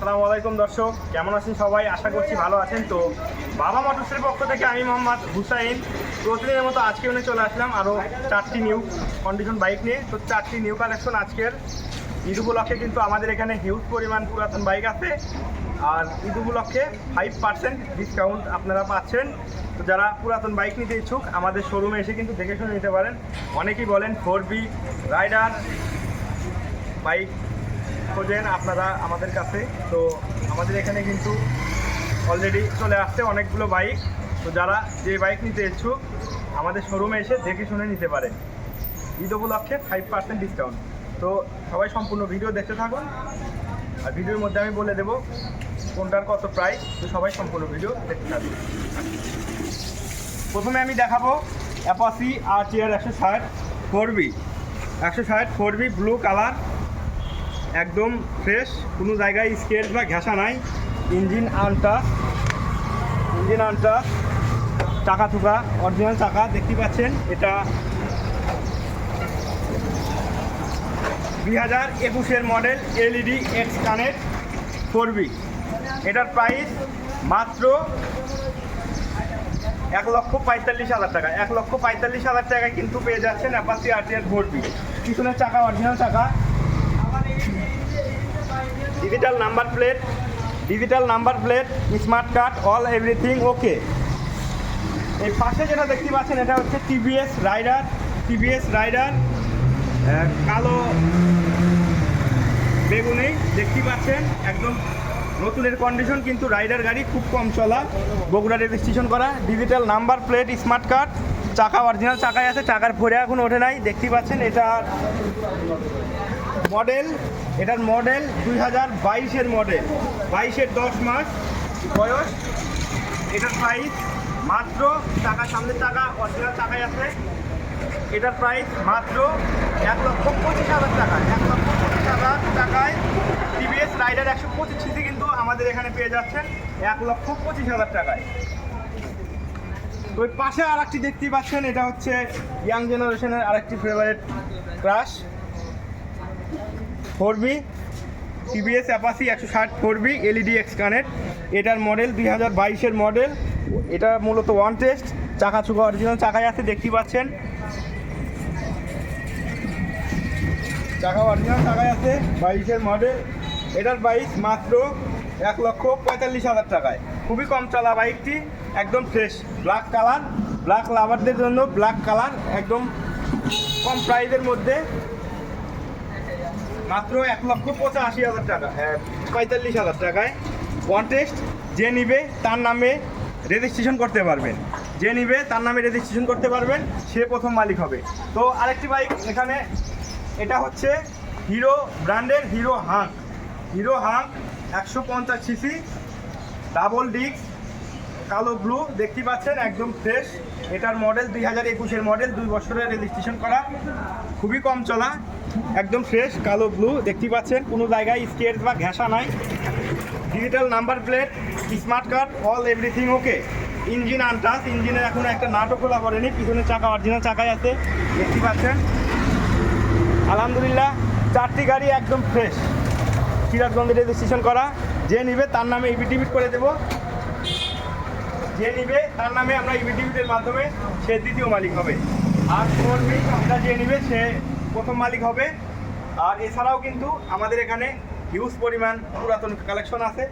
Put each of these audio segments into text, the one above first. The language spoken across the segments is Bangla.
আসসালামু আলাইকুম দর্শক, কেমন আছেন সবাই? আশা করছি ভালো আছেন। তো বাবা মোটরসের পক্ষ থেকে আমি মোহাম্মদ হুসাইন প্রতিদিনের মতো আজকে উনি চলে আসলাম আরও 4টি নিউ কন্ডিশন বাইক নিয়ে। তো 4টি নিউ কালেকশন আজকের ঈদ উপলক্ষে কিন্তু আমাদের এখানে হিউজ পরিমাণ পুরাতন বাইক আছে, আর ঈদ উপলক্ষে 5% ডিসকাউন্ট আপনারা পাচ্ছেন। তো যারা পুরাতন বাইক নিতে ইচ্ছুক আমাদের শোরুমে এসে কিন্তু দেখে শুনে নিতে পারেন। অনেকেই বলেন 4B রাইডার বাইক খোঁজেন আপনারা আমাদের কাছে। তো আমাদের এখানে কিন্তু অলরেডি চলে আসছে অনেকগুলো বাইক। তো যারা যে বাইক নিতে ইচ্ছুক আমাদের শোরুমে এসে দেখে শুনে নিতে পারেন। ঈদ উপলক্ষে 5% ডিসকাউন্ট। তো সবাই সম্পূর্ণ ভিডিও দেখতে থাকুন, আর ভিডিওর মধ্যে আমি বলে দেবো কোনটার কত প্রাইস। তো সবাই সম্পূর্ণ ভিডিও দেখতে থাকুন। প্রথমে আমি দেখাবো Apache RTR 160 4B blue colour, একদম ফ্রেশ, কোনো জায়গায় স্কেচ বা ঘেঁষা নাই। ইঞ্জিন আনটাচ, চাকা থুকা অরিজিনাল চাকা দেখতে পাচ্ছেন। এটা 2021-এর model LED X connect 4B। এটার প্রাইস মাত্র 1,45,000 টাকা। 1,45,000 টাকায় কিন্তু পেয়ে যাচ্ছেন অ্যাপাচি RTR 4B। পিছনের চাকা অরিজিনাল চাকা, digital number plate, smart card, all everything okay. এই পাশে যেটা দেখতে পাচ্ছেন এটা হচ্ছে TVS রাইডার কালো বেগুনি দেখতে পাচ্ছেন, একদম নতুনের কন্ডিশন, কিন্তু রাইডার গাড়ি, খুব কম চলা, বগুড়া রেজিস্ট্রেশন করা, digital number plate, smart card, চাকা অরিজিনাল চাকায় আছে, চাকার ফোরে এখন ওঠে নাই দেখতে পাচ্ছেন। এটার মডেল 2022-এর মডেল, 22-এর 10 মাস বয়স। এটার প্রাইস মাত্র, সামনের চাকা অরিজিনাল চাকায় আছে, এটার প্রাইস মাত্র 1,25,000 টাকা। 1,25,000 টাকায় TVS রাইডার 125 সিসি কিন্তু আমাদের এখানে পেয়ে যাচ্ছেন 1,25,000 টাকায়। তো ওই পাশে আরেকটি দেখতে পাচ্ছেন, এটা হচ্ছে ইয়াং জেনারেশনের আরেকটি favourite crush 4B, TVS Apache 160 4B LED X connect. এটার মডেল 2022-এর মডেল। এটা মূলত ওয়ান টেস্ট, চাকা চুকা অরিজিনাল চাকায় আছে দেখতে পাচ্ছেন, চাকা অরিজিনাল চাকায় আছে, 22-এর মডেল। এটার প্রাইস মাত্র 1,45,000 টাকায়। খুবই কম চলা বাইকটি, একদম ফ্রেশ, ব্ল্যাক কালার, ব্ল্যাক লাভারদের জন্য ব্ল্যাক কালার, একদম কম প্রাইসের মধ্যে মাত্র 1,85,000 টাকা, 45,000 টাকায় ওয়ান টেস্ট। যে নিবে তার নামে রেজিস্ট্রেশন করতে পারবেন, সে প্রথম মালিক হবে। তো আরেকটি বাইক এখানে, এটা হচ্ছে হিরো ব্র্যান্ডের hero hunk 150 CC double disc, কালো ব্লু দেখতে পাচ্ছেন, একদম ফ্রেশ। এটার মডেল 2021-এর মডেল, 2 বছরের রেজিস্ট্রেশন করা, খুবই কম চলা, একদম ফ্রেশ, কালো ব্লু দেখতে পাচ্ছেন, কোনো জায়গায় স্কেচ বা ঘেঁষা নাই, digital number plate, smart card, all everything okay. Engine untouch, ইঞ্জিনের এখন একটা নাটও খোলা পড়েনি, পিছনের চাকা অরিজিনাল চাকায় আছে দেখতে পাচ্ছেন। আলহামদুলিল্লাহ 4টি গাড়ি একদম ফ্রেশ, সিরাজগঞ্জে রেজিস্ট্রেশন করা। যে নিবে তার নামে ইভিটিভিট করে দেবো, আমরা ইভিটিভিটের মাধ্যমে সে দ্বিতীয় মালিক হবে। আর 4B এটা যে নিবে সে প্রথম মালিক হবে। আর এছাড়াও কিন্তু আমাদের এখানে হিউজ পরিমাণ পুরাতন কালেকশন আছে।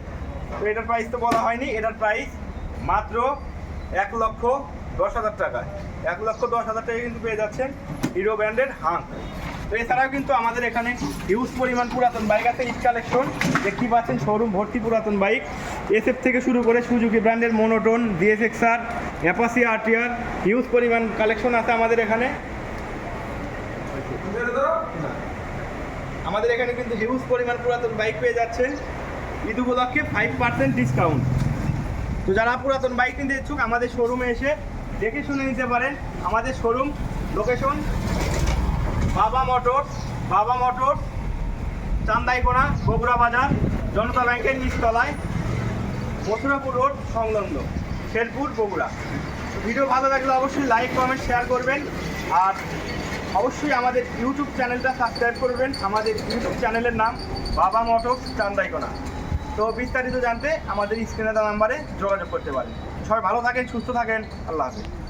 তো এটার প্রাইস তো বলা হয়নি, এটার প্রাইস মাত্র 1,10,000 টাকা। 1,10,000 টাকায় কিন্তু পেয়ে যাচ্ছেন হিরো ব্র্যান্ডের হাঙ্ক। তো এছাড়াও কিন্তু আমাদের এখানে হিউজ পরিমাণ পুরাতন বাইক আছে, ঈদ কালেকশন দেখতে পাচ্ছেন, শোরুম ভর্তি পুরাতন বাইক, SF থেকে শুরু করে সুজুকি ব্র্যান্ডের monotone, DSXR, Apache RTR, huge পরিমাণ কালেকশন আছে আমাদের এখানে। কিন্তু হিউজ পরিমাণ পুরাতন বাইক পেয়ে যাচ্ছেন ঈদ উপলক্ষে 5% ডিসকাউন্ট। তো যারা পুরাতন বাইক নিতে ইচ্ছুক আমাদের শোরুমে এসে দেখে শুনে নিতে পারেন। আমাদের শোরুম লোকেশন বাবা মোটরস, চান্দাইকোনা, বগুড়া বাজার, জনতা ব্যাংকের নিচতলায়, মথুরাপুর রোড সংলগ্ন, শেরপুর, বগুড়া। ভিডিও ভালো লাগলে অবশ্যই লাইক, কমেন্ট, শেয়ার করবেন, আর অবশ্যই আমাদের ইউটিউব চ্যানেলটা সাবস্ক্রাইব করবেন। আমাদের ইউটিউব চ্যানেলের নাম বাবা মোটরস চান্দাইকোনা। তো বিস্তারিত জানতে আমাদের স্ক্রিনে দেওয়া নাম্বারে যোগাযোগ করতে পারেন। সবাই ভালো থাকেন, সুস্থ থাকেন, আল্লাহ হাফেজ।